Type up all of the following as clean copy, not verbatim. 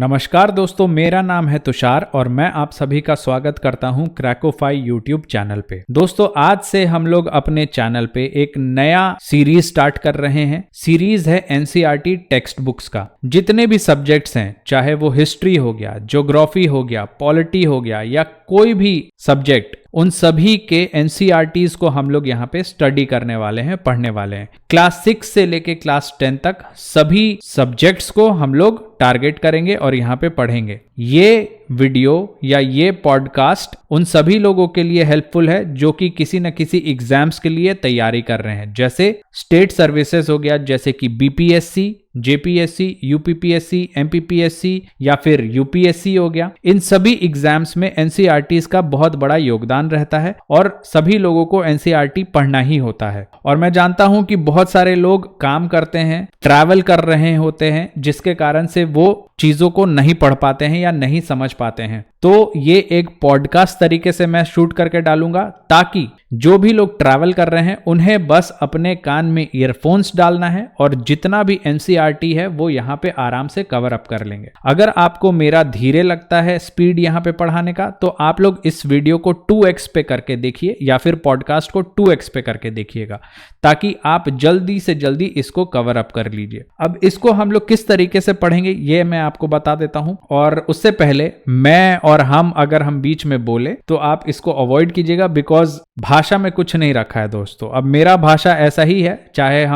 नमस्कार दोस्तों, मेरा नाम है तुषार और मैं आप सभी का स्वागत करता हूं क्रैकोफाई यूट्यूब चैनल पे। दोस्तों, आज से हम लोग अपने चैनल पे एक नया सीरीज स्टार्ट कर रहे हैं। सीरीज है एनसीईआरटी टेक्स्ट बुक्स का। जितने भी सब्जेक्ट्स हैं, चाहे वो हिस्ट्री हो गया, ज्योग्राफी हो गया, पॉलिटी हो गया या कोई भी सब्जेक्ट, उन सभी के एनसीईआरटीज को हम लोग यहाँ पे स्टडी करने वाले हैं, पढ़ने वाले हैं। क्लास 6 से लेके क्लास 10 तक सभी सब्जेक्ट्स को हम लोग टारगेट करेंगे और यहाँ पे पढ़ेंगे। ये वीडियो या ये पॉडकास्ट उन सभी लोगों के लिए हेल्पफुल है जो कि किसी न किसी एग्जाम्स के लिए तैयारी कर रहे हैं, जैसे स्टेट सर्विसेज हो गया, जैसे कि बीपीएससी, जेपीएससी, यूपीपीएससी, एमपीपीएससी या फिर यूपीएससी हो गया। इन सभी एग्जाम्स में एनसीईआरटीज का बहुत बड़ा योगदान रहता है और सभी लोगों को एनसीईआरटी पढ़ना ही होता है। और मैं जानता हूं कि बहुत सारे लोग काम करते हैं, ट्रैवल कर रहे होते हैं, जिसके कारण से वो चीजों को नहीं पढ़ पाते हैं या नहीं समझ पाते हैं। तो ये एक पॉडकास्ट तरीके से मैं शूट करके डालूंगा ताकि जो भी लोग ट्रैवल कर रहे हैं उन्हें बस अपने कान में ईयरफोन्स डालना है और जितना भी एनसीईआरटी है वो यहाँ पे आराम से कवर अप कर लेंगे। अगर आपको मेरा धीरे लगता है स्पीड यहाँ पे पढ़ाने का, तो आप लोग इस वीडियो को 2x पे करके देखिए या फिर पॉडकास्ट को 2x पे करके देखिएगा ताकि आप जल्दी से जल्दी इसको कवर अप कर लीजिए। अब इसको हम लोग किस तरीके से पढ़ेंगे ये मैं आपको बता देता हूं, और उससे पहले मैं और हम अगर हम बीच में बोले तो आप इसको अवॉइड कीजिएगा, बिकॉज भाषा में कुछ नहीं रखा है दोस्तों। अब मेरा भाषा ऐसा ही है, चाहे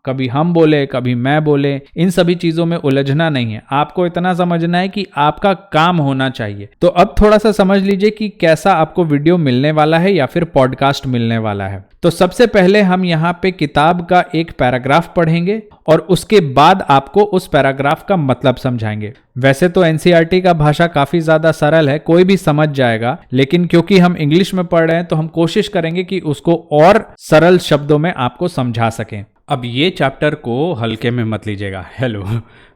कभी हम बोले कभी मैं बोले, इन सभी चीजों में उलझना नहीं है। आपको इतना समझना है कि आपका काम होना चाहिए। तो अब थोड़ा सा समझ लीजिए कि कैसा आपको वीडियो मिलने वाला है या फिर पॉडकास्ट मिलने वाला है। तो सबसे पहले हम यहाँ पे किताब का एक पैराग्राफ पढ़ेंगे और उसके बाद आपको उस पैराग्राफ का मतलब समझाएंगे। वैसे तो एनसीईआरटी का भाषा काफी ज्यादा सरल है, कोई भी समझ जाएगा, लेकिन क्योंकि हम इंग्लिश में पढ़ रहे हैं तो हम कोशिश करेंगे कि उसको और सरल शब्दों में आपको समझा सकें। अब ये चैप्टर को हल्के में मत लीजिएगा। हेलो,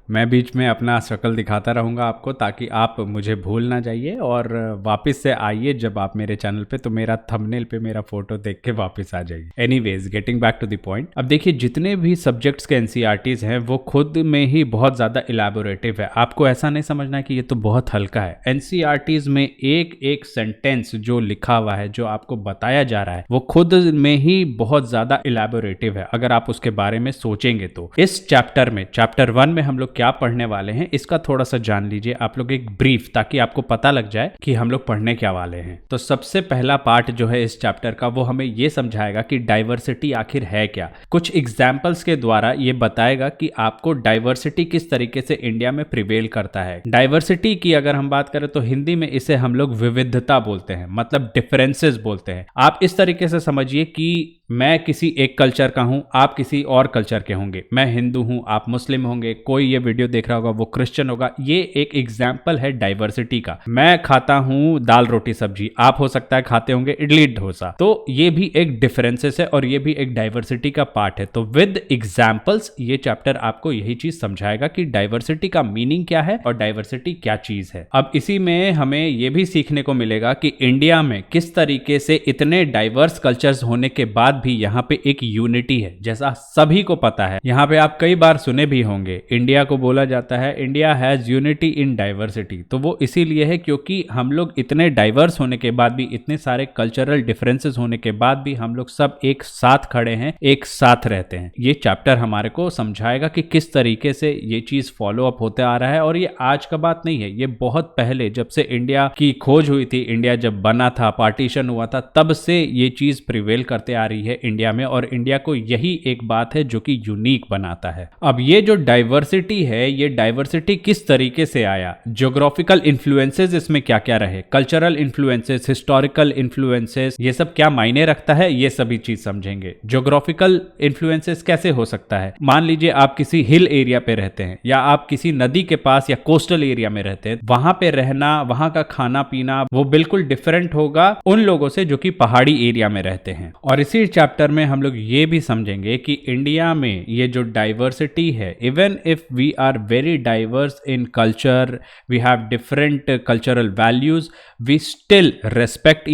मैं बीच में अपना शक्ल दिखाता रहूँगा आपको ताकि आप मुझे भूल ना जाइए और वापस से आइए जब आप मेरे चैनल पे तो मेरा थंबनेल पे मेरा फोटो देख के वापस आ जाइए। Anyways, getting back to the point. अब देखिए, जितने भी सब्जेक्ट्स के एनसीईआरटीज हैं वो खुद में ही बहुत ज़्यादा इलैबोरेटिव है। आपको ऐसा नहीं समझना है कि ये तो बहुत हल्का है। एनसीईआरटीज में एक एक सेंटेंस जो लिखा हुआ है, जो आपको बताया जा रहा है, वो खुद में ही बहुत ज़्यादा इलैबोरेटिव है अगर आप उसके बारे में सोचेंगे तो। इस चैप्टर में, चैप्टर 1 में हम लोग क्या पढ़ने वाले हैं इसका थोड़ा सा जान लीजिए आप लोग, एक ब्रीफ, ताकि आपको पता लग जाए कि हम लोग पढ़ने क्या वाले हैं। तो सबसे पहला पार्ट जो है इस चैप्टर का, वो हमें ये समझाएगा कि डाइवर्सिटी आखिर है क्या। कुछ एग्जाम्पल्स के द्वारा ये बताएगा कि आपको डाइवर्सिटी किस तरीके से इंडिया में प्रिवेल करता है। डाइवर्सिटी की अगर हम बात करें तो हिंदी में इसे हम लोग विविधता बोलते हैं, मतलब डिफरेंसेस बोलते हैं। आप इस तरीके से समझिए कि मैं किसी एक कल्चर का हूं, आप किसी और कल्चर के होंगे। मैं हिंदू हूं, आप मुस्लिम होंगे, कोई ये वीडियो देख रहा होगा वो क्रिश्चियन होगा। ये एक एग्जाम्पल है डाइवर्सिटी का। मैं खाता हूं दाल रोटी सब्जी, आप हो सकता है खाते होंगे इडली डोसा। तो ये भी एक डिफरेंसेस है और ये भी एक डाइवर्सिटी का पार्ट है। तो विद एग्जाम्पल्स ये चैप्टर आपको यही चीज समझाएगा कि डाइवर्सिटी का मीनिंग क्या है और डाइवर्सिटी क्या चीज है। अब इसी में हमें ये भी सीखने को मिलेगा कि इंडिया में किस तरीके से इतने डाइवर्स कल्चर्स होने के बाद भी यहाँ पे एक यूनिटी है। जैसा सभी को पता है, यहाँ पे आप कई बार सुने भी होंगे, इंडिया को बोला जाता है India has unity in diversity. तो वो इसीलिए है क्योंकि हम लोग इतने डाइवर्स होने के बाद भी, इतने सारे कल्चरल डिफरेंसेस होने के बाद भी हम लोग सब एक साथ खड़े हैं, एक साथ रहते हैं। ये चैप्टर हमारे को समझाएगा कि किस तरीके से ये चीज फॉलो अप होते आ रहा है। और ये आज का बात नहीं है, ये बहुत पहले, जब से इंडिया की खोज हुई थी, इंडिया जब बना था, पार्टीशन हुआ था, तब से ये चीज प्रिवेल करते आ रही है इंडिया में। और इंडिया को यही एक बात है जो कि यूनिक बनाता है। अब ये जो डाइवर्सिटी है, ये डाइवर्सिटी किस तरीके से आया, ज्योग्राफिकल इन्फ्लुएंसेस इसमें क्या क्या रहे, कल्चरल इन्फ्लुएंसेस, हिस्टोरिकल इन्फ्लुएंसेस, ये सब क्या मायने रखता है, ये सभी चीज समझेंगे। ज्योग्राफिकल इन्फ्लुएंसेस कैसे हो सकता है, मान लीजिए आप किसी हिल एरिया पे रहते हैं या आप किसी नदी के पास या कोस्टल एरिया में रहते हैं, वहां पे रहना, वहां का खाना पीना वो बिल्कुल डिफरेंट होगा उन लोगों से जो कि पहाड़ी एरिया में रहते हैं। और इसी चैप्टर में हम लोग ये भी समझेंगे कि इंडिया में ये जो डाइवर्सिटी है, even if we are very diverse in culture, we have different cultural values, we still respect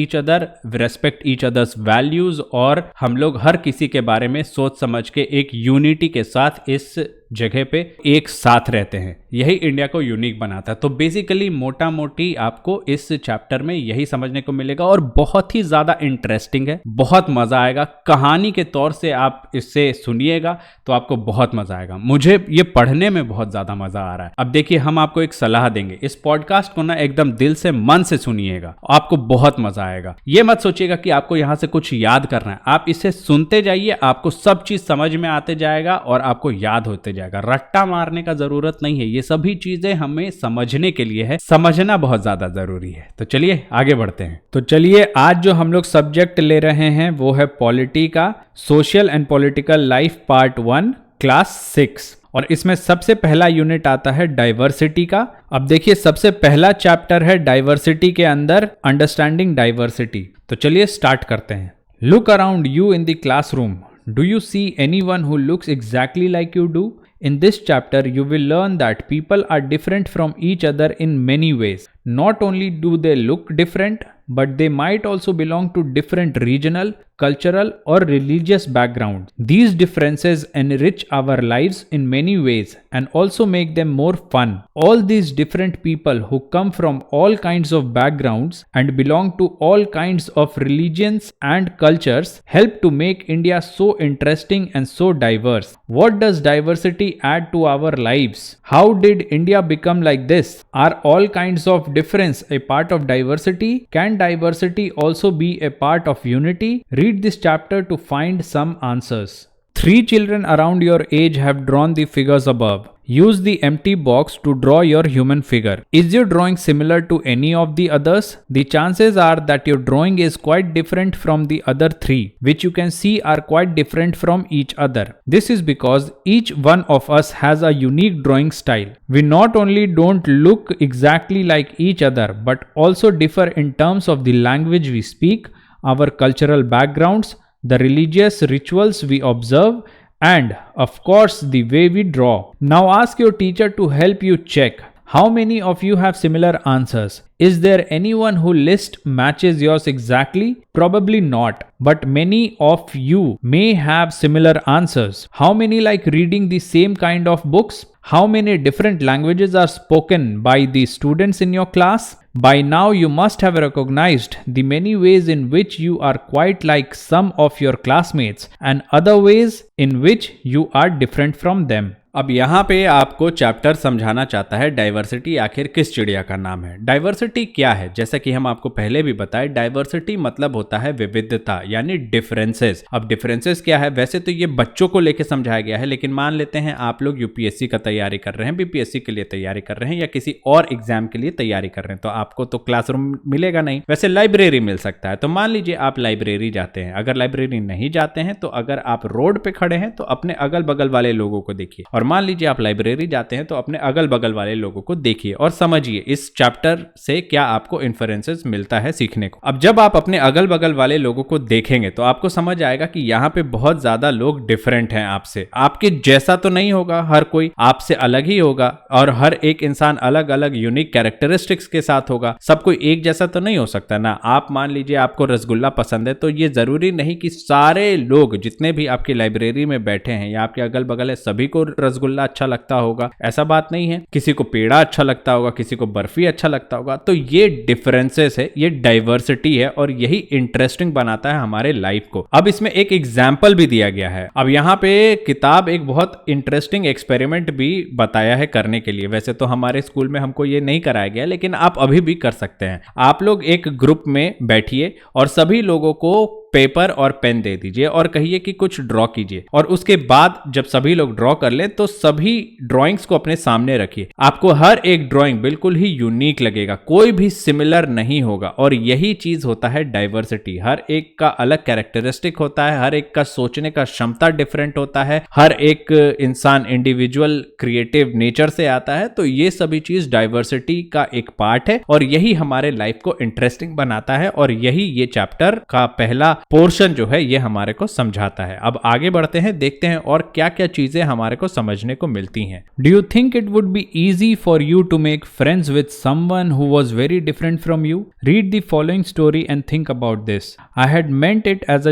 each others values, और हम लोग हर किसी के बारे में सोच समझ के एक यूनिटी के साथ इस जगह पे एक साथ रहते हैं, यही इंडिया को यूनिक बनाता है। तो बेसिकली मोटा मोटी आपको इस चैप्टर में यही समझने को मिलेगा और बहुत ही ज्यादा इंटरेस्टिंग है, बहुत मजा आएगा। कहानी के तौर से आप इससे सुनिएगा तो आपको बहुत मजा आएगा। मुझे ये पढ़ने में बहुत ज्यादा मजा आ रहा है। अब देखिए, हम आपको एक सलाह देंगे, इस पॉडकास्ट को ना एकदम दिल से मन से सुनिएगा, आपको बहुत मजा आएगा। ये मत सोचिएगा कि आपको यहां से कुछ याद करना है, आप इसे सुनते जाइए, आपको सब चीज समझ में आते जाएगा और आपको याद होते जाएगा। रट्टा मारने का जरूरत नहीं है, ये सभी चीजें हमें समझने के लिए है, समझना बहुत ज्यादा जरूरी है। तो चलिए आगे बढ़ते हैं। तो चलिए, आज जो हम लोग सब्जेक्ट ले रहे हैं वो है पॉलिटी का, social and political life part 1 class 6, और इसमें सबसे पहला यूनिट आता है डाइवर्सिटी का। अब देखिए, सबसे पहला चैप्टर है डाइवर्सिटी के अंदर अंडरस्टैंडिंग डाइवर्सिटी। तो चलिए स्टार्ट करते हैं। Look around you in the classroom, do you see anyone who looks exactly like you do? In this chapter, you will learn that people are different from each other in many ways. Not only do they look different, but they might also belong to different regional, cultural, or religious backgrounds. These differences enrich our lives in many ways and also make them more fun. All these different people who come from all kinds of backgrounds and belong to all kinds of religions and cultures help to make India so interesting and so diverse. What does diversity add to our lives? How did India become like this? Are all kinds of difference a part of diversity? Can diversity also be a part of unity? Read this chapter to find some answers. 3 children around your age have drawn the figures above. Use the empty box to draw your human figure. Is your drawing similar to any of the others? The chances are that your drawing is quite different from the other 3, which you can see are quite different from each other. This is because each one of us has a unique drawing style. We not only don't look exactly like each other, but also differ in terms of the language we speak, our cultural backgrounds, the religious rituals we observe, and of course the way we draw. Now ask your teacher to help you check. How many of you have similar answers? Is there anyone whose list matches yours exactly? Probably not, but many of you may have similar answers. How many like reading the same kind of books? How many different languages are spoken by the students in your class? By now you must have recognized the many ways in which you are quite like some of your classmates and other ways in which you are different from them. अब यहाँ पे आपको chapter समझाना चाहता है diversity आखिर किस चिड़िया का नाम है। डाइवर्सिटी क्या है? जैसा कि हम आपको पहले भी बताए, डाइवर्सिटी मतलब होता है विविधता, यानी डिफरेंसेस। अब डिफरेंसेस क्या है? वैसे तो ये बच्चों को लेके समझाया गया है, लेकिन मान लेते हैं आप लोग यूपीएससी का तैयारी कर रहे हैं, बीपीएससी के लिए तैयारी कर रहे हैं या किसी और एग्जाम के लिए तैयारी कर रहे हैं, तो आपको तो क्लासरूम मिलेगा नहीं, वैसे लाइब्रेरी मिल सकता है। तो मान लीजिए आप लाइब्रेरी जाते हैं, अगर लाइब्रेरी नहीं जाते हैं तो अगर आप रोड पे खड़े हैं तो अपने अगल बगल वाले लोगों को देखिए, और मान लीजिए आप लाइब्रेरी जाते हैं तो अपने अगल बगल वाले लोगों को देखिए और समझिए इस चैप्टर से क्या आपको इन्फ्रेंसेस मिलता है सीखने को। अब जब आप अपने अगल बगल वाले लोगों को देखेंगे तो आपको समझ आएगा कि यहाँ पे बहुत ज्यादा लोग डिफरेंट हैं आपसे। आपके जैसा तो नहीं होगा हर कोई, आपसे अलग ही होगा, और हर एक इंसान अलग अलग यूनिक कैरेक्टरिस्टिक्स के साथ होगा। सब कोई एक जैसा तो नहीं हो सकता ना। आप मान लीजिए आपको रसगुल्ला पसंद है, तो ये जरूरी नहीं कि सारे लोग जितने भी आपकी लाइब्रेरी में बैठे हैं या आपके अगल बगल है सभी को रसगुल्ला अच्छा लगता होगा, ऐसा बात नहीं है। किसी को पेड़ा अच्छा लगता होगा, किसी को बर्फी अच्छा लगता होगा। तो ये डिफरेंसेस है, ये डाइवर्सिटी है, और यही इंटरेस्टिंग बनाता है हमारे लाइफ को। अब इसमें एक एग्जाम्पल भी दिया गया है। अब यहाँ पे किताब एक बहुत इंटरेस्टिंग एक्सपेरिमेंट भी बताया है करने के लिए। वैसे तो हमारे स्कूल में हमको ये नहीं कराया गया, लेकिन आप अभी भी कर सकते हैं। आप लोग एक ग्रुप में बैठिए और सभी लोगों को पेपर और पेन दे दीजिए और कहिए कि कुछ ड्रॉ कीजिए, और उसके बाद जब सभी लोग ड्रॉ कर लें तो सभी ड्राइंग्स को अपने सामने रखिए। आपको हर एक ड्राइंग बिल्कुल ही यूनिक लगेगा, कोई भी सिमिलर नहीं होगा, और यही चीज होता है डाइवर्सिटी। हर एक का अलग कैरेक्टरिस्टिक होता है, हर एक का सोचने का क्षमता डिफरेंट होता है, हर एक इंसान इंडिविजुअल क्रिएटिव नेचर से आता है। तो ये सभी चीज डाइवर्सिटी का एक पार्ट है और यही हमारे लाइफ को इंटरेस्टिंग बनाता है, और यही ये चैप्टर का पहला पोर्शन जो है ये हमारे को समझाता है। अब आगे बढ़ते हैं, देखते हैं और क्या क्या चीजें हमारे को समझने को मिलती हैं। Do you think it would be easy for you to make friends with someone who was very different from you? Read the following story and think about this. I had meant it as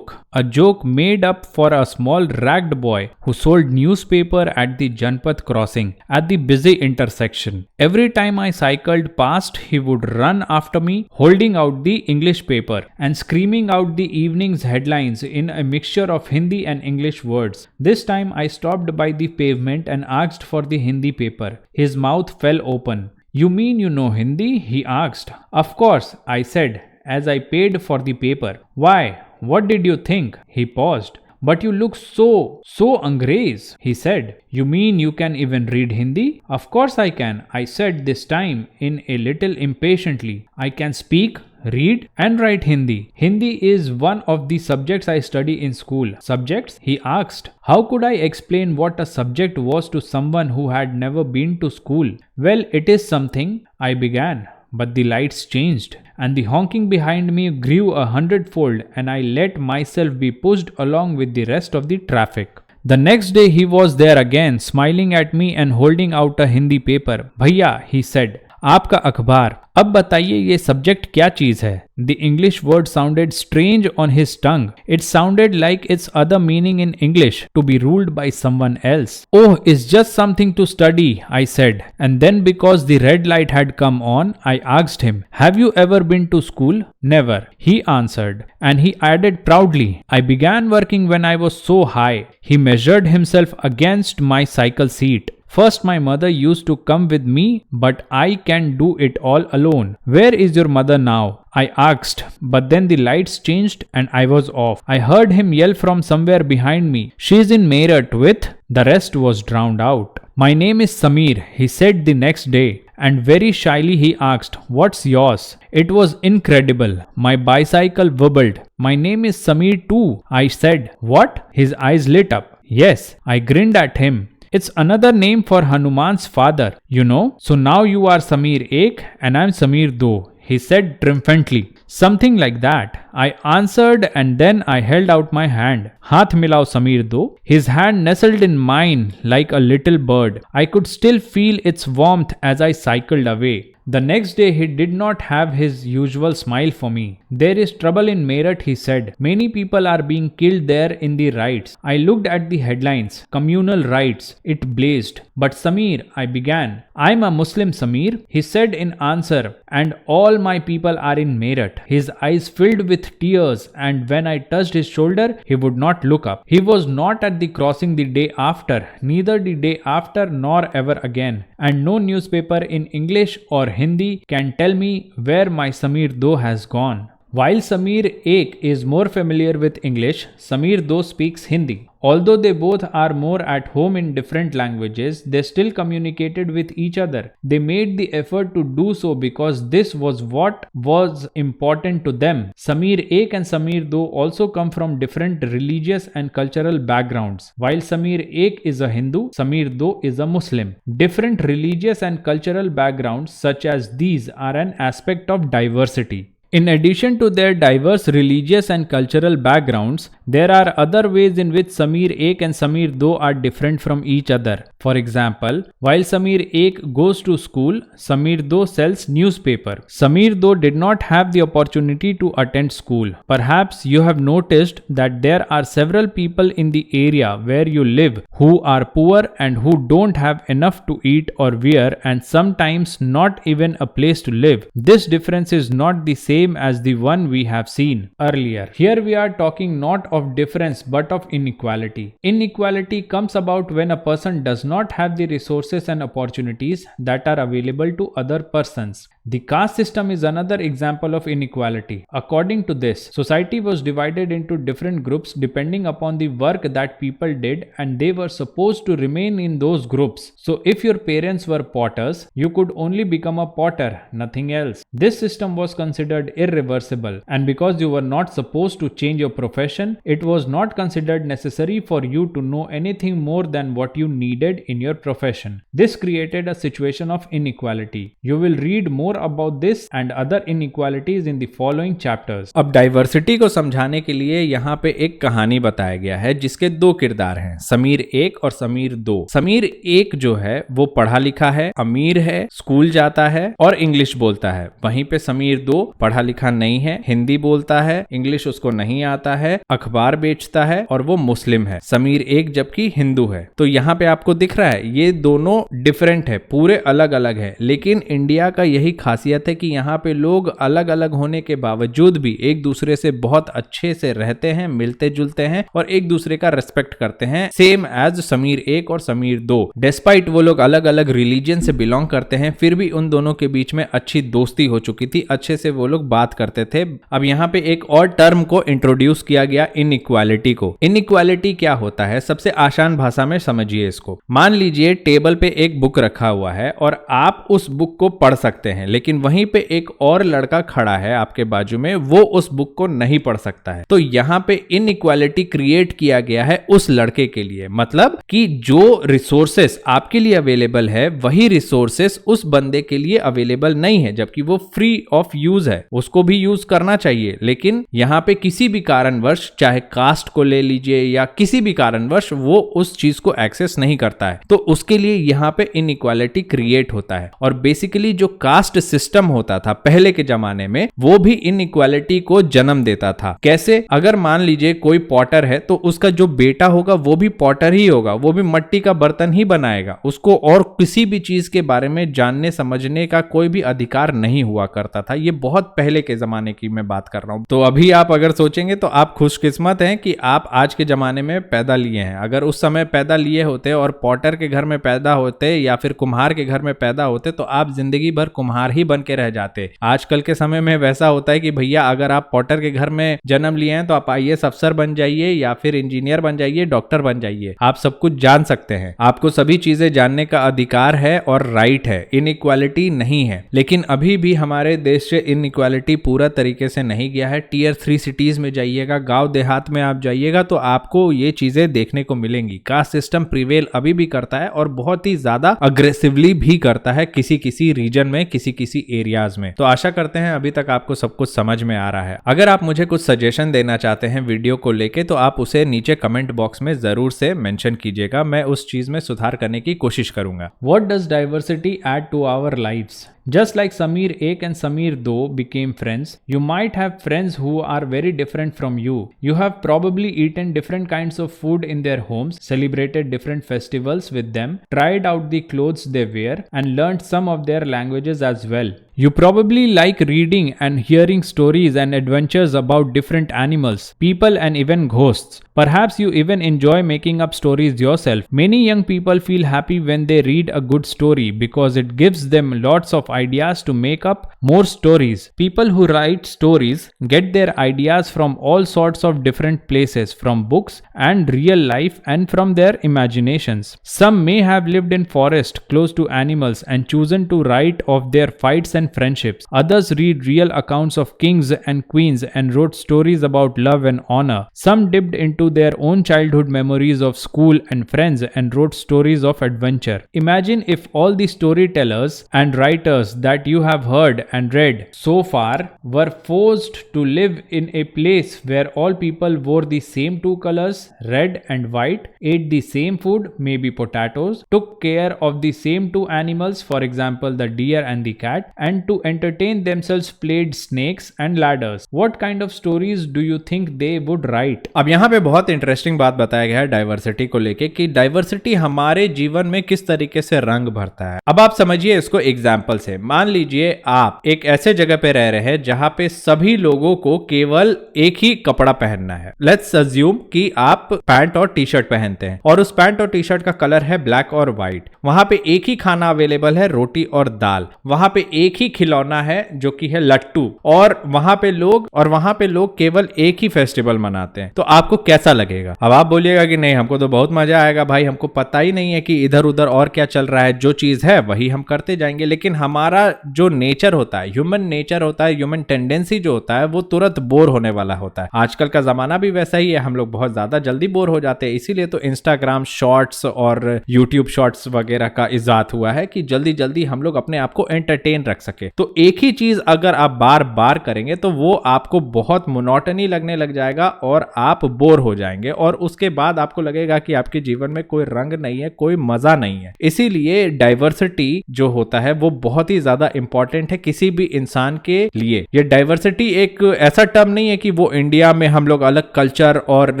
a joke made up for a small ragged boy who sold newspaper at the Janpat crossing at the busy intersection. Every time I cycled past, he would run after me, holding out the English paper and screaming out the evening's headlines in a mixture of Hindi and English words. This time I stopped by the pavement and asked for the Hindi paper. His mouth fell open. You mean you know Hindi? He asked. Of course, I said, as I paid for the paper. Why? What did you think? He paused. But you look so Angrez, he said. You mean you can even read Hindi? Of course I can, I said this time in a little impatiently. I can speak, read and write Hindi. Hindi is one of the subjects I study in school. Subjects? He asked. How could I explain what a subject was to someone who had never been to school? Well, it is something, I began. But the lights changed, and the honking behind me grew 100-fold, and I let myself be pushed along with the rest of the traffic. The next day he was there again, smiling at me and holding out a Hindi paper. Bhaiya, he said, आपका अखबार। अब बताइए ये subject क्या चीज है? The English word sounded strange on his tongue. It sounded like its other meaning in English, to be ruled by someone else. Oh, it's just something to study, I said. And then because the red light had come on, I asked him, have you ever been to school? Never, he answered. And he added proudly, I began working when I was so high. He measured himself against my cycle seat. First my mother used to come with me, but I can do it all alone. Where is your mother now? I asked, but then the lights changed and I was off. I heard him yell from somewhere behind me, she's in Meerut with... The rest was drowned out. My name is Samir, he said the next day. And very shyly he asked, what's yours? It was incredible. My bicycle wobbled. My name is Samir too, I said. What? His eyes lit up. Yes, I grinned at him. It's another name for Hanuman's father, you know. So now you are Samir 1 and I'm Samir 2, he said triumphantly. Something like that, I answered, and then I held out my hand. Haath milao Samir 2. His hand nestled in mine like a little bird. I could still feel its warmth as I cycled away. The next day he did not have his usual smile for me. There is trouble in Meerut, he said. Many people are being killed there in the riots. I looked at the headlines. Communal riots. It blazed. But Samir, I began. I'm a Muslim, Samir, he said in answer, and all my people are in Meerut. His eyes filled with tears, and when I touched his shoulder, he would not look up. He was not at the crossing the day after, neither the day after nor ever again. And no newspaper in English or Hindi can tell me where my Samir 2 has gone. While Samir 1 is more familiar with English, Samir 2 speaks Hindi. Although they both are more at home in different languages, they still communicated with each other. They made the effort to do so because this was what was important to them. Samir 1 and Samir 2 also come from different religious and cultural backgrounds. While Samir 1 is a Hindu, Samir 2 is a Muslim. Different religious and cultural backgrounds such as these are an aspect of diversity. In addition to their diverse religious and cultural backgrounds, there are other ways in which Samir 1 and Samir 2 are different from each other. For example, while Samir 1 goes to school, Samir 2 sells newspaper. Samir 2 did not have the opportunity to attend school. Perhaps you have noticed that there are several people in the area where you live who are poor and who don't have enough to eat or wear, and sometimes not even a place to live. This difference is not the same as the one we have seen earlier. Here we are talking not of difference but of inequality. Inequality comes about when a person does not have the resources and opportunities that are available to other persons. The caste system is another example of inequality. According to this, society was divided into different groups depending upon the work that people did, and they were supposed to remain in those groups. So if your parents were potters, you could only become a potter, nothing else. This system was considered considered irreversible, and because you were not supposed to change your profession, it was not considered necessary for you to know anything more than what you needed in your profession. This created a situation of inequality. You will read more about this and other inequalities in the following chapters. अब diversity को समझाने के लिए यहाँ पे एक कहानी बताया गया है जिसके दो किरदार हैं, समीर 1 और समीर 2। समीर 1 जो है वो पढ़ा लिखा है, अमीर है, स्कूल जाता है और इंग्लिश बोलता है। वहीं पे समीर 2 पढ़ा लिखा नहीं है, हिंदी बोलता है, इंग्लिश उसको नहीं आता है, अखबार बेचता है और वो मुस्लिम है। समीर 1 जबकि हिंदू है। तो यहाँ पे आपको दिख रहा है ये दोनों डिफरेंट है, पूरे अलग अलग है। लेकिन इंडिया का यही खासियत है कि यहाँ पे लोग अलग अलग होने के बावजूद भी एक दूसरे से बहुत अच्छे से रहते हैं, मिलते जुलते हैं और एक दूसरे का रेस्पेक्ट करते हैं, सेम एज समीर 1 और समीर 2। डिस्पाइट वो लोग अलग अलग रिलीजन से बिलोंग करते हैं, फिर भी उन दोनों के बीच में अच्छी दोस्ती हो चुकी थी, अच्छे से वो लोग बात करते थे। अब यहाँ पे एक और टर्म को इंट्रोड्यूस किया गया, इनइक्वालिटी को। इनइक्वालिटी क्या होता है, सबसे आसान भाषा में समझिए इसको। मान लीजिए टेबल पे एक बुक रखा हुआ है और आप उस बुक को पढ़ सकते हैं, लेकिन वहीं पे एक और लड़का खड़ा है आपके बाजू में, वो उस बुक को नहीं पढ़ सकता है। तो यहाँ पे इनइक्वालिटी क्रिएट किया गया है उस लड़के के लिए, मतलब कि जो रिसोर्सेस आपके लिए अवेलेबल है वही रिसोर्सेस उस बंदे के लिए अवेलेबल नहीं है, जबकि वो फ्री ऑफ यूज है, उसको भी यूज करना चाहिए। लेकिन यहाँ पे किसी भी कारणवश, चाहे कास्ट को ले लीजिए या किसी भी कारणवश, वो उस चीज को एक्सेस नहीं करता है, तो उसके लिए यहाँ पे इनइक्वालिटी क्रिएट होता है। और बेसिकली जो कास्ट सिस्टम होता था पहले के जमाने में, वो भी इनइक्वालिटी को जन्म देता था। कैसे? अगर मान लीजिए कोई पॉटर है तो उसका जो बेटा होगा वो भी पॉटर ही होगा, वो भी मिट्टी का बर्तन ही बनाएगा, उसको और किसी भी चीज के बारे में जानने समझने का कोई भी अधिकार नहीं हुआ करता था। ये बहुत पहले के जमाने की मैं बात कर रहा हूं। तो अभी आप अगर सोचेंगे तो आप खुशकिस्मत हैं कि आप आज के जमाने में पैदा लिए हैं। अगर उस समय पैदा लिए होते और पॉटर के घर में पैदा होते या फिर कुम्हार के घर में पैदा होते तो आप जिंदगी भर कुम्हार ही बन के रह जाते। आजकल के समय में वैसा होता है कि भैया अगर आप पॉटर के घर में जन्म लिए हैं तो आप IAS अफसर बन जाइए या फिर इंजीनियर बन जाइए, डॉक्टर बन जाइए, आप सब कुछ जान सकते हैं, आपको सभी चीजें जानने का अधिकार है और राइट है। इनइक्वालिटी नहीं है, लेकिन अभी भी हमारे देश से इनइक्वालिटी पूरा तरीके से नहीं गया है। Tier 3 सिटीज में जाइएगा, गांव देहात में आप जाइएगा तो आपको ये चीजें देखने को मिलेंगी। कास्ट सिस्टम प्रिवेल अभी भी करता है और बहुत ही ज्यादा अग्रेसिवली भी करता है किसी किसी रीजन में, किसी किसी एरियाज में। तो आशा करते हैं अभी तक आपको सब कुछ समझ में आ रहा है। अगर आप मुझे कुछ सजेशन देना चाहते हैं वीडियो को लेके तो आप उसे नीचे कमेंट बॉक्स में जरूर से मेंशन कीजिएगा, मैं उस चीज में सुधार करने की कोशिश करूंगा। What does diversity add to our lives? Just like Sameer 1 and Sameer 2 became friends, you might have friends who are very different from you. You have probably eaten different kinds of food in their homes, celebrated different festivals with them, tried out the clothes they wear, and learned some of their languages as well. You probably like reading and hearing stories and adventures about different animals, people, and even ghosts. Perhaps you even enjoy making up stories yourself. Many young people feel happy when they read a good story because it gives them lots of ideas to make up more stories. People who write stories get their ideas from all sorts of different places, from books and real life and from their imaginations. Some may have lived in forest close to animals and chosen to write of their fights and friendships. Others read real accounts of kings and queens and wrote stories about love and honor. Some dipped into their own childhood memories of school and friends and wrote stories of adventure. Imagine if all the storytellers and writers that you have heard and read so far were forced to live in a place where all people wore the same two colors, red and white, ate the same food, maybe potatoes, took care of the same two animals, for example the deer and the cat, and to entertain themselves played snakes and ladders. What kind of stories do you think they would write? अब यहाँ पे बहुत interesting बात बताया गया है diversity को लेके कि डाइवर्सिटी हमारे जीवन में किस तरीके से रंग भरता है। अब आप समझिए इसको एग्जाम्पल से। मान लीजिए आप एक ऐसे जगह पे रह रहे हैं जहां पे सभी लोगों को केवल एक ही कपड़ा पहनना है। लेट्स अज्यूम कि आप पैंट और टी शर्ट पहनते हैं और उस पैंट और टी शर्ट का कलर है ब्लैक और व्हाइट। वहां पे एक ही खाना अवेलेबल है, रोटी और दाल। वहां पे एक ही ही खिलौना है जो कि है लट्टू, और वहां पे लोग केवल एक ही फेस्टिवल मनाते हैं। तो आपको कैसा लगेगा? अब आप बोलिएगा कि नहीं, हमको तो बहुत मजा आएगा भाई, हमको पता ही नहीं है कि इधर उधर और क्या चल रहा है, जो चीज है वही हम करते जाएंगे। लेकिन हमारा जो नेचर होता है, ह्यूमन नेचर होता है, ह्यूमन टेंडेंसी जो होता है, वो तुरंत बोर होने वाला होता है। आजकल का जमाना भी वैसा ही है, हम लोग बहुत ज्यादा जल्दी बोर हो जाते हैं। इसीलिए तो इंस्टाग्राम शॉर्ट्स और यूट्यूब शॉर्ट्स वगैरह का इजाद हुआ है कि जल्दी जल्दी हम लोग अपने आप को एंटरटेन रख सके। तो एक ही चीज अगर आप बार बार करेंगे तो वो आपको बहुत मोनोटनी लगने लग जाएगा और आप बोर हो जाएंगे, और उसके बाद आपको लगेगा कि आपके जीवन में कोई रंग नहीं है, कोई मजा नहीं है। इसीलिए डाइवर्सिटी जो होता है वो बहुत ही ज्यादा इंपॉर्टेंट है किसी भी इंसान के लिए। ये डाइवर्सिटी एक ऐसा टर्म नहीं है कि वो इंडिया में हम लोग अलग कल्चर और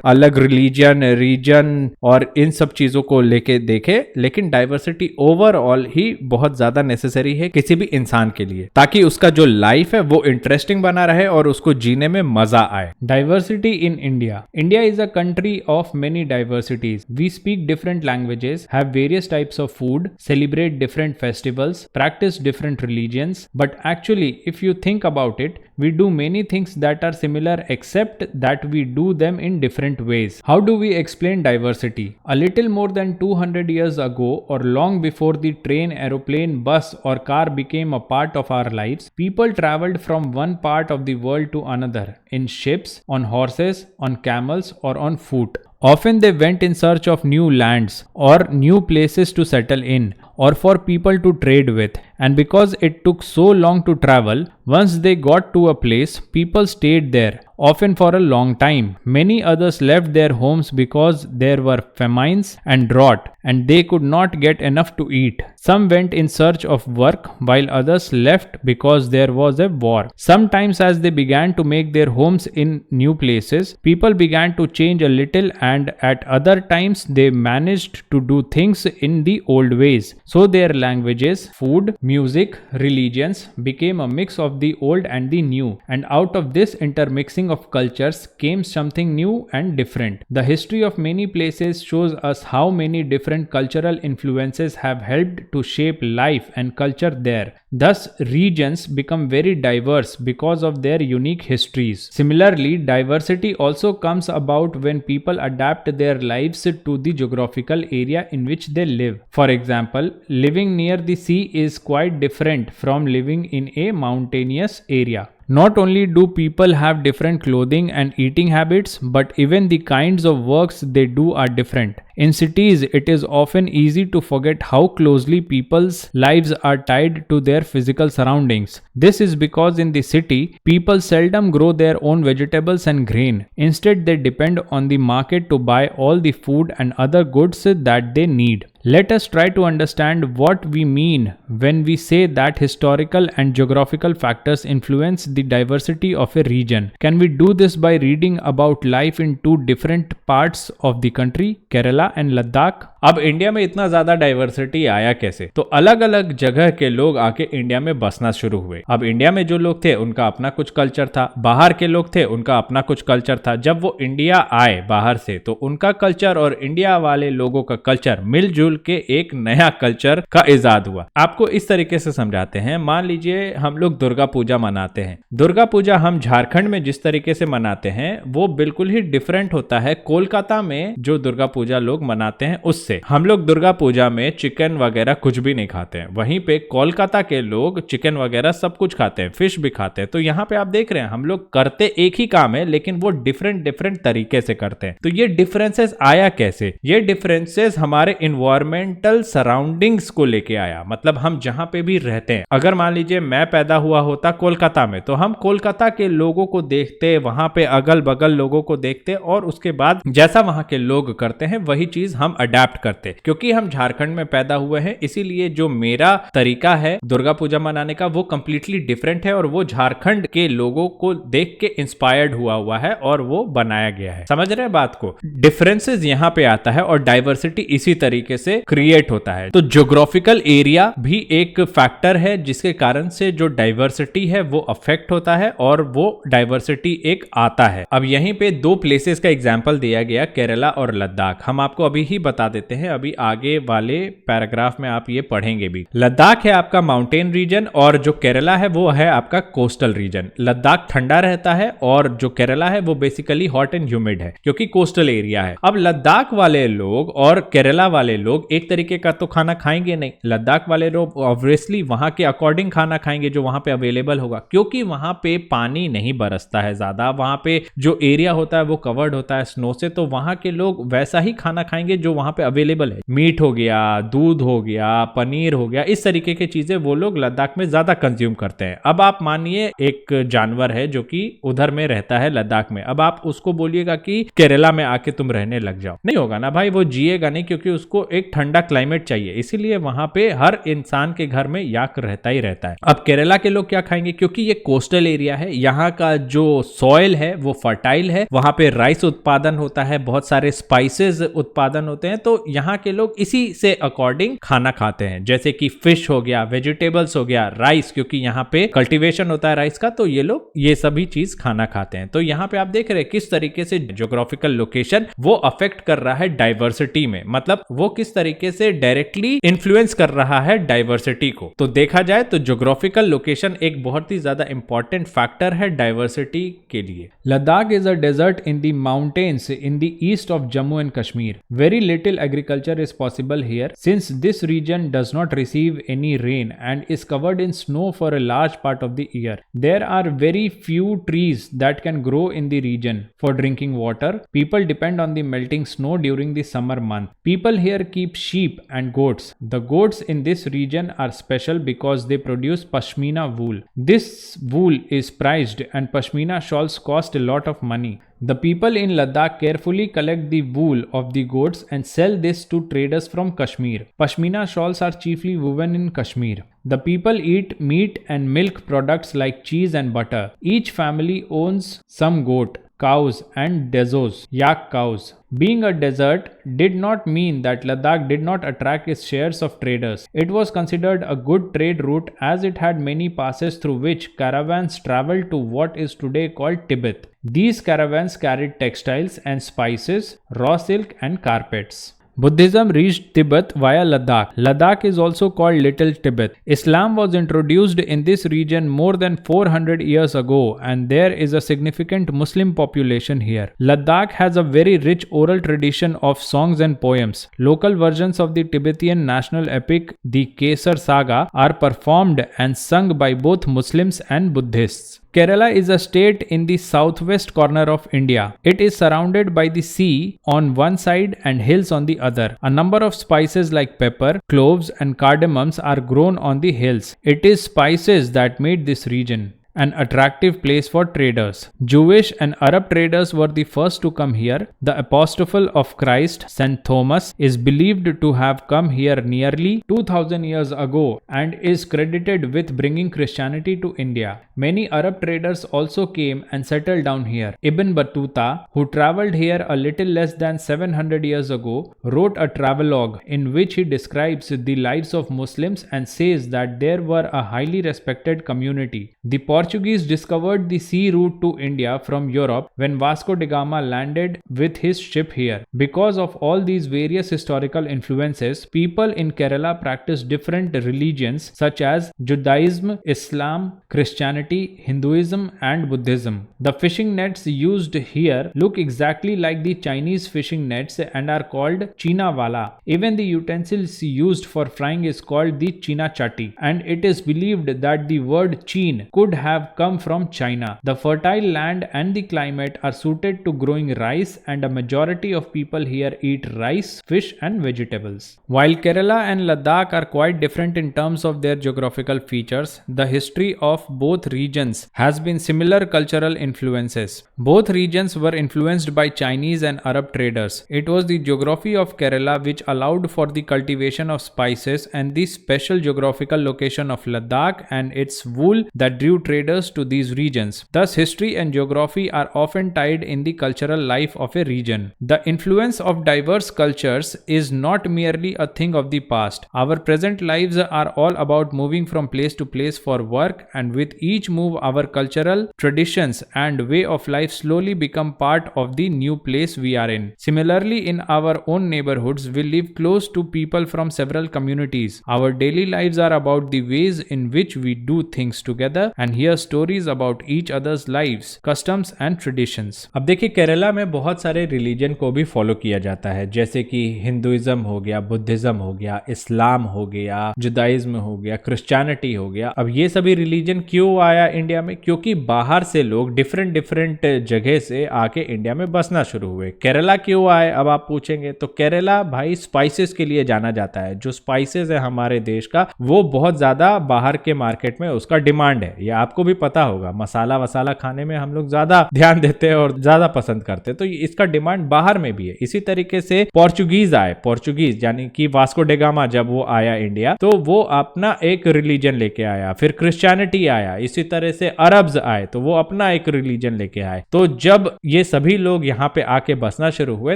अलग रिलीजन, रीजन और इन सब चीजों को लेके देखे, लेकिन डाइवर्सिटी ओवरऑल ही बहुत ज्यादा नेसेसरी है किसी भी इंसान के लिए, ताकि उसका जो लाइफ है वो इंटरेस्टिंग बना रहे और उसको जीने में मजा आए। Diversity in India. India is a country of many diversities. We speak different languages, have various types of food, celebrate different festivals, practice different religions. But actually, if you think about it, we do many things that are similar except that we do them in different ways. How do we explain diversity? A little more than 200 years ago, or long before the train, aeroplane, bus or car became a part of our lives, people traveled from one part of the world to another in ships, on horses, on camels or on foot. Often they went in search of new lands or new places to settle in, or for people to trade with. And because it took so long to travel, once they got to a place, people stayed there, often for a long time. Many others left their homes because there were famines and drought, and they could not get enough to eat. Some went in search of work, while others left because there was a war. Sometimes as they began to make their homes in new places, people began to change a little, and at other times they managed to do things in the old ways. So their languages, food, music, religions became a mix of the old and the new, and out of this intermixing of cultures came something new and different. The history of many places shows us how many different cultural influences have helped to shape life and culture there. Thus, regions become very diverse because of their unique histories. Similarly, diversity also comes about when people adapt their lives to the geographical area in which they live. For example, living near the sea is quite different from living in a mountainous area. Not only do people have different clothing and eating habits, but even the kinds of works they do are different. In cities, it is often easy to forget how closely people's lives are tied to their physical surroundings. This is because in the city, people seldom grow their own vegetables and grain. Instead, they depend on the market to buy all the food and other goods that they need. Let us try to understand what we mean when we say that historical and geographical factors influence the diversity of a region. Can we do this by reading about life in two different parts of the country, Kerala and Ladakh? अब India में इतना ज्यादा diversity आया कैसे? तो अलग अलग जगह के लोग आके इंडिया में बसना शुरू हुए। अब इंडिया में जो लोग थे उनका अपना कुछ कल्चर था, बाहर के लोग थे उनका अपना कुछ कल्चर था। जब वो इंडिया आए बाहर से तो उनका कल्चर और इंडिया वाले लोगों का कल्चर मिलजुल के एक नया कल्चर का इजाद हुआ। आपको इस तरीके से समझाते हैं। मान लीजिए हम लोग दुर्गा पूजा मनाते हैं। दुर्गा पूजा हम झारखंड में जिस तरीके से मनाते हैं वो बिल्कुल ही डिफरेंट होता है कोलकाता में जो दुर्गा पूजा लोग मनाते हैं उससे। हम लोग दुर्गा पूजा में चिकन वगैरह कुछ भी नहीं खाते हैं, वहीं पे कोलकाता के लोग चिकन वगैरह सब कुछ खाते हैं, फिश भी खाते हैं। तो यहाँ पे आप देख रहे हैं हम लोग करते एक ही काम है लेकिन वो डिफरेंट तरीके से करते हैं। तो ये डिफरेंसेस आया कैसे? ये डिफरेंसेस हमारे इन्वायरमेंटल सराउंडिंग्स को लेके आया। मतलब हम जहां पे भी रहते हैं, अगर मान लीजिए मैं पैदा हुआ होता कोलकाता में तो हम कोलकाता के लोगों को देखते, वहां पे अगल बगल लोगों को देखते और उसके बाद जैसा वहां के लोग करते हैं वही चीज हम अडेप्ट करते। क्योंकि हम झारखंड में पैदा हुए हैं इसीलिए जो मेरा तरीका है दुर्गा पूजा मनाने का वो कंप्लीटली डिफरेंट है और वो झारखंड के लोगों को देख के इंस्पायर्ड हुआ है और वो बनाया गया है। समझ रहे हैं बात को? डिफरेंसेस यहाँ पे आता है और डाइवर्सिटी इसी तरीके से क्रिएट होता है। तो ज्योग्राफिकल एरिया भी एक फैक्टर है जिसके कारण से जो डाइवर्सिटी है वो अफेक्ट होता है और वो डाइवर्सिटी एक आता है। अब यहीं पे दो प्लेसेस का एग्जांपल दिया गया, केरला और लद्दाख। हम आपको अभी ही बता देते लेते हैं, अभी आगे वाले पैराग्राफ में आप ये पढ़ेंगे भी। लद्दाख है आपका माउंटेन रीजन और जो केरला है वो है आपका कोस्टल रीजन। लद्दाख ठंडा रहता है और जो केरला है वो बेसिकली हॉट एंड ह्यूमिड है क्योंकि कोस्टल एरिया है। अब लद्दाख वाले लोग और केरला वाले लोग एक तरीके का तो खाना खाएंगे नहीं। लद्दाख वाले लोग ऑब्वियसली वहां के अकॉर्डिंग खाना खाएंगे जो वहां पे अवेलेबल होगा, क्योंकि वहां पे पानी नहीं बरसता है ज्यादा, वहां पे जो एरिया होता है वो कवर्ड होता है स्नो से, तो वहां के लोग वैसा ही खाना खाएंगे जो वहां पे अवेलेबल है। मीट हो गया, दूध हो गया, पनीर हो गया, इस तरीके की चीजें वो लोग लद्दाख में ज्यादा कंज्यूम करते हैं। अब आप मानिए एक जानवर है जो कि उधर में रहता है लद्दाख में, अब आप उसको बोलिएगा कि केरला में आके तुम रहने लग जाओ, नहीं होगा ना भाई, वो जिएगा नहीं, क्योंकि उसको एक ठंडा क्लाइमेट चाहिए। इसीलिए वहां पे हर इंसान के घर में याक रहता ही रहता है। अब केरला के लोग क्या खाएंगे, क्योंकि ये कोस्टल एरिया है, यहाँ का जो सॉइल है वो फर्टाइल है, वहां पे राइस उत्पादन होता है, बहुत सारे स्पाइसेस उत्पादन होते हैं, तो यहाँ के लोग इसी से अकॉर्डिंग खाना खाते हैं, जैसे कि फिश हो गया, वेजिटेबल्स हो गया, राइस, क्योंकि यहाँ पे कल्टीवेशन होता है राइस का, तो ये लोग ये सभी चीज खाना खाते हैं। तो यहाँ पे आप देख रहे हैं किस तरीके से ज्योग्राफिकल लोकेशन वो अफेक्ट कर रहा है डाइवर्सिटी में, मतलब वो किस तरीके से डायरेक्टली इन्फ्लुएंस कर रहा है डाइवर्सिटी को। तो देखा जाए तो ज्योग्राफिकल लोकेशन एक बहुत ही ज्यादा इंपॉर्टेंट फैक्टर है डाइवर्सिटी के लिए। Ladakh is a desert in the mountains in the east of Jammu and Kashmir. Very little agriculture is possible here since this region does not receive any rain and is covered in snow for a large part of the year. There are very few trees that can grow in the region. For drinking water, people depend on the melting snow during the summer month. People here keep sheep and goats. The goats in this region are special because they produce pashmina wool. This wool is prized and pashmina shawls cost a lot of money. The people in Ladakh carefully collect the wool of the goats and sell this to traders from Kashmir. Pashmina shawls are chiefly woven in Kashmir. The people eat meat and milk products like cheese and butter. Each family owns some goat, cows and dezos, yak cows. Being a desert did not mean that Ladakh did not attract its shares of traders. It was considered a good trade route as it had many passes through which caravans traveled to what is today called Tibet. These caravans carried textiles and spices, raw silk and carpets. Buddhism reached Tibet via Ladakh. Ladakh is also called Little Tibet. Islam was introduced in this region more than 400 years ago and there is a significant Muslim population here. Ladakh has a very rich oral tradition of songs and poems. Local versions of the Tibetan national epic, the Kesar Saga, are performed and sung by both Muslims and Buddhists. Kerala is a state in the southwest corner of India. It is surrounded by the sea on one side and hills on the other. A number of spices like pepper, cloves and cardamoms are grown on the hills. It is spices that made this region an attractive place for traders. Jewish and Arab traders were the first to come here. The apostle of Christ, St. Thomas, is believed to have come here nearly 2000 years ago and is credited with bringing Christianity to India. Many Arab traders also came and settled down here. Ibn Battuta, who traveled here a little less than 700 years ago, wrote a travelogue in which he describes the lives of Muslims and says that there were a highly respected community. The Portuguese discovered the sea route to India from Europe when Vasco da Gama landed with his ship here. Because of all these various historical influences, people in Kerala practice different religions such as Judaism, Islam, Christianity, Hinduism and Buddhism. The fishing nets used here look exactly like the Chinese fishing nets and are called China Wala. Even the utensils used for frying is called the China Chatti, and it is believed that the word Chin could have come from China. The fertile land and the climate are suited to growing rice, and a majority of people here eat rice, fish and vegetables. While Kerala and Ladakh are quite different in terms of their geographical features, the history of both regions has been similar cultural influences. Both regions were influenced by Chinese and Arab traders. It was the geography of Kerala which allowed for the cultivation of spices, and the special geographical location of Ladakh and its wool that drew traders invaders to these regions. Thus, history and geography are often tied in the cultural life of a region. The influence of diverse cultures is not merely a thing of the past. Our present lives are all about moving from place to place for work, and with each move, our cultural traditions and way of life slowly become part of the new place we are in. Similarly, in our own neighborhoods, we live close to people from several communities. Our daily lives are about the ways in which we do things together and hear stories about each other's lives, customs and traditions. अब देखिए केरला में बहुत सारे religion को भी follow किया जाता है, जैसे कि हिंदुइज्म हो गया, बुद्धिज्म हो गया, इस्लाम हो गया, जुदाइज्म हो गया, क्रिश्चियनिटी हो गया। अब ये सभी रिलीजन क्यों आया इंडिया में? क्योंकि बाहर से लोग डिफरेंट जगह से आके इंडिया में बसना शुरू हुए। केरला क्यों आए अब आप पूछेंगे, तो केरला भाई स्पाइसेस के लिए जाना जाता है। जो स्पाइसेस है हमारे देश का, वो बहुत ज्यादा बाहर के मार्केट में उसका डिमांड है। ये आपको भी पता होगा, मसाला वसाला खाने में हम लोग ज्यादा ध्यान देते हैं और ज्यादा पसंद करते हैं, तो इसका डिमांड बाहर में भी है। इसी तरीके से पोर्चुगीज आए, पोर्चुगीज यानी कि वास्को डे गामा जब वो आया इंडिया, तो वो अपना एक रिलीजन लेके आया। फिर क्रिश्चियनिटी आया, इसी तरह से अरब्स आए तो वो अपना एक रिलीजन लेके आए। तो जब ये सभी लोग यहाँ पे आके बसना शुरू हुए,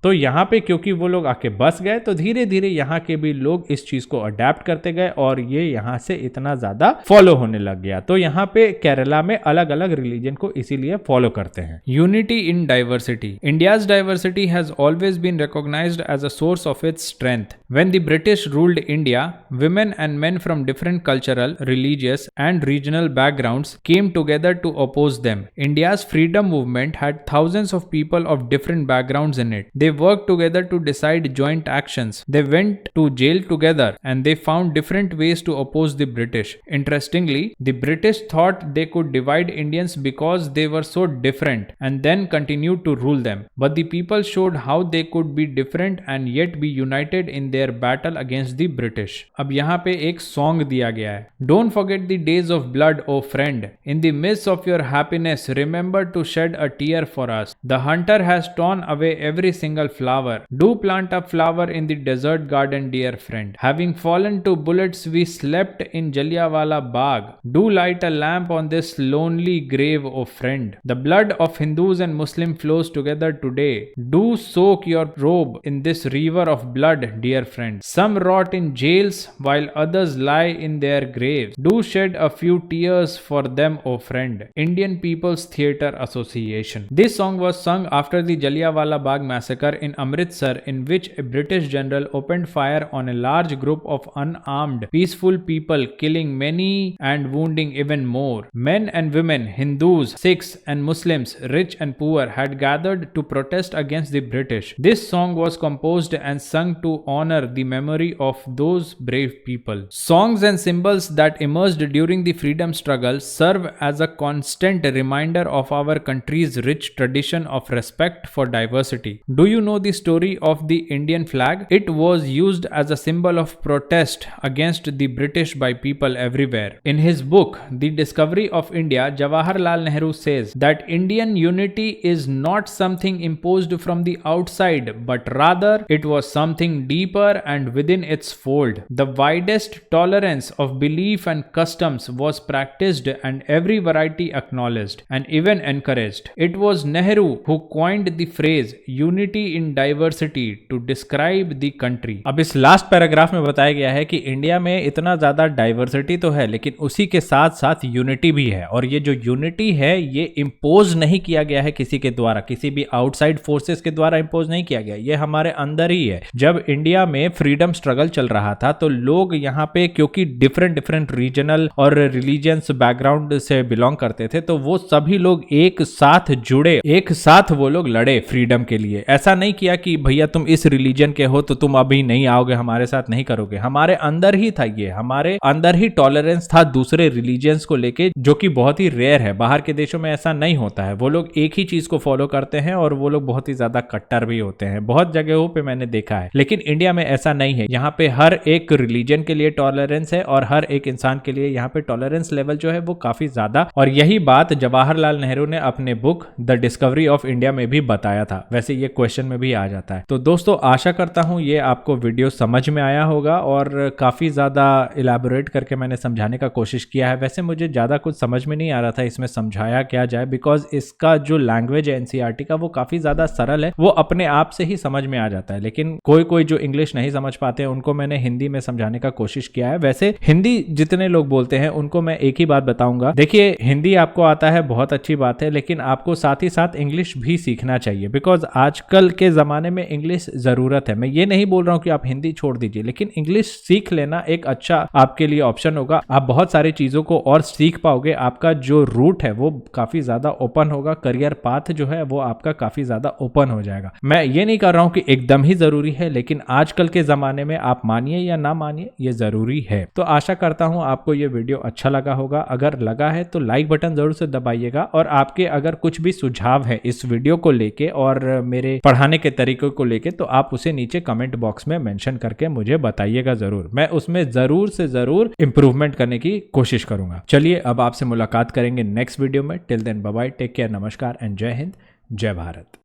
तो यहाँ पे क्योंकि वो लोग आके बस गए, तो धीरे धीरे यहाँ के भी लोग इस चीज को अडेप्ट करते गए और ये यहाँ से इतना ज्यादा फॉलो होने लग गया। तो यहाँ पे केरला में अलग अलग रिलीजन को इसीलिए फॉलो करते हैं। Unity in diversity. India's diversity has always been recognized as a source of its strength. When the British ruled India, women and men from different cultural, religious, and regional backgrounds came together to oppose them. India's freedom movement had thousands of people of different backgrounds in it. They worked together to decide joint actions. They went to jail together and they found different ways to oppose the British. Interestingly, the British thought they could divide Indians because they were so different and then continued to rule them. But the people showed how they could be different and yet be united in their battle against the British. अब यहाँ पे एक song दिया गया है. Don't forget the days of blood, O friend. In the midst of your happiness, remember to shed a tear for us. The hunter has torn away every single flower. Do plant a flower in the desert garden, dear friend. Having fallen to bullets, we slept in Jallianwala Bagh. Do light a lamp on this lonely grave, O friend. The blood of Hindus and Muslims flows together today. Do soak your robe in this river of blood, dear friend. Some rot in jails while others lie in their graves. Do shed a few tears for them, O friend. Indian People's Theatre Association. This song was sung after the Jallianwala Bagh massacre in Amritsar, in which a British general opened fire on a large group of unarmed, peaceful people, killing many and wounding even more. Men and women, Hindus, Sikhs and Muslims, rich and poor, had gathered to protest against the British. This song was composed and sung to honor the memory of those brave people. Songs and symbols that emerged during the freedom struggle serve as a constant reminder of our country's rich tradition of respect for diversity. Do you know the story of the Indian flag? It was used as a symbol of protest against the British by people everywhere. In his book, The Discovery of India, Jawaharlal Nehru says that Indian unity is not something imposed from the outside, but rather it was something deeper and within its fold. The widest tolerance of belief and customs was practiced and every variety acknowledged and even encouraged. It was Nehru who coined the phrase unity in diversity to describe the country. अब इस last paragraph में बताया गया है कि India में इतना ज्यादा डाइवर्सिटी तो है, लेकिन उसी के साथ साथ यूनिटी भी है। और ये जो यूनिटी है ये इम्पोज नहीं किया गया है किसी के द्वारा, किसी भी आउटसाइड फोर्सेस के द्वारा इम्पोज नहीं किया गया, ये हमारे अंदर ही है। जब इंडिया में फ्रीडम स्ट्रगल चल रहा था तो लोग यहाँ पे क्योंकि डिफरेंट रीजनल और रिलीजियंस बैकग्राउंड से बिलोंग करते थे, तो वो सभी लोग एक साथ जुड़े, एक साथ वो लोग लड़े फ्रीडम के लिए। ऐसा नहीं किया कि भैया तुम इस रिलीजन के हो तो तुम अभी नहीं आओगे, हमारे साथ नहीं करोगे। हमारे अंदर ही था ये, हमारे अंदर ही टॉलरेंस था दूसरे रिलीजियंस को लेके, जो कि बहुत ही रेयर है। बाहर के देशों में ऐसा नहीं होता है, वो लोग एक ही चीज को फॉलो करते हैं और वो लोग बहुत ही ज्यादा कट्टर भी होते हैं, बहुत जगहों पे मैंने देखा है। लेकिन इंडिया में ऐसा नहीं है, यहाँ पे हर एक रिलीजन के लिए टॉलरेंस है और हर एक इंसान के लिए यहाँ पे टॉलरेंस लेवल जो है वो काफी ज्यादा। और यही बात जवाहरलाल नेहरू ने अपने book the discovery of India में भी बताया था। वैसे ये क्वेश्चन में भी आ जाता है। तो दोस्तों आशा करता हूं ये आपको वीडियो समझ में आया होगा और काफी ज्यादा इलैबोरेट करके मैंने समझाने का कोशिश किया है। वैसे मुझे ज्यादा कुछ समझ में नहीं आ रहा था इसमें समझाया क्या जाए, बिकॉज इसका जो लैंग्वेज है एनसीईआरटी का वो काफी ज्यादा सरल है, वो अपने आप से ही समझ में आ जाता है। लेकिन कोई कोई जो इंग्लिश नहीं समझ पाते हैं उनको मैंने हिंदी में समझाने का कोशिश किया है। वैसे हिंदी जितने लोग बोलते हैं उनको मैं एक ही बात बताऊंगा, देखिए हिंदी आपको आता है बहुत अच्छी बात है, लेकिन आपको साथ ही साथ इंग्लिश भी सीखना चाहिए, बिकॉज आजकल के जमाने में इंग्लिश जरूरत है। मैं ये नहीं बोल रहा हूं कि आप हिंदी छोड़ दीजिए, लेकिन इंग्लिश सीख लेना एक अच्छा आपके लिए ऑप्शन होगा। आप बहुत सारी चीजों को और सीख पाओगे, आपका जो रूट है वो काफी ज्यादा ओपन होगा, करियर पाथ जो है वो आपका काफी ज्यादा ओपन हो जाएगा। मैं ये नहीं कर रहा हूं कि एकदम ही जरूरी है, लेकिन आजकल के जमाने में आप मानिए या ना मानिए ये जरूरी है। तो आशा करता हूं आपको ये वीडियो अच्छा लगा होगा। अगर लगा है तो लाइक बटन जरूर से दबाइएगा, और आपके अगर कुछ भी सुझाव है इस वीडियो को लेके और मेरे पढ़ाने के तरीकों को लेके तो आप उसे नीचे कमेंट बॉक्स में मेंशन करके मुझे बताइएगा जरूर। मैं उसमें जरूर से जरूर इंप्रूवमेंट करने की कोशिश करूंगा। चलिए अब आपसे मुलाकात करेंगे नेक्स्ट वीडियो में। Till then bye bye, take care, नमस्कार एंड जय हिंद, जय भारत।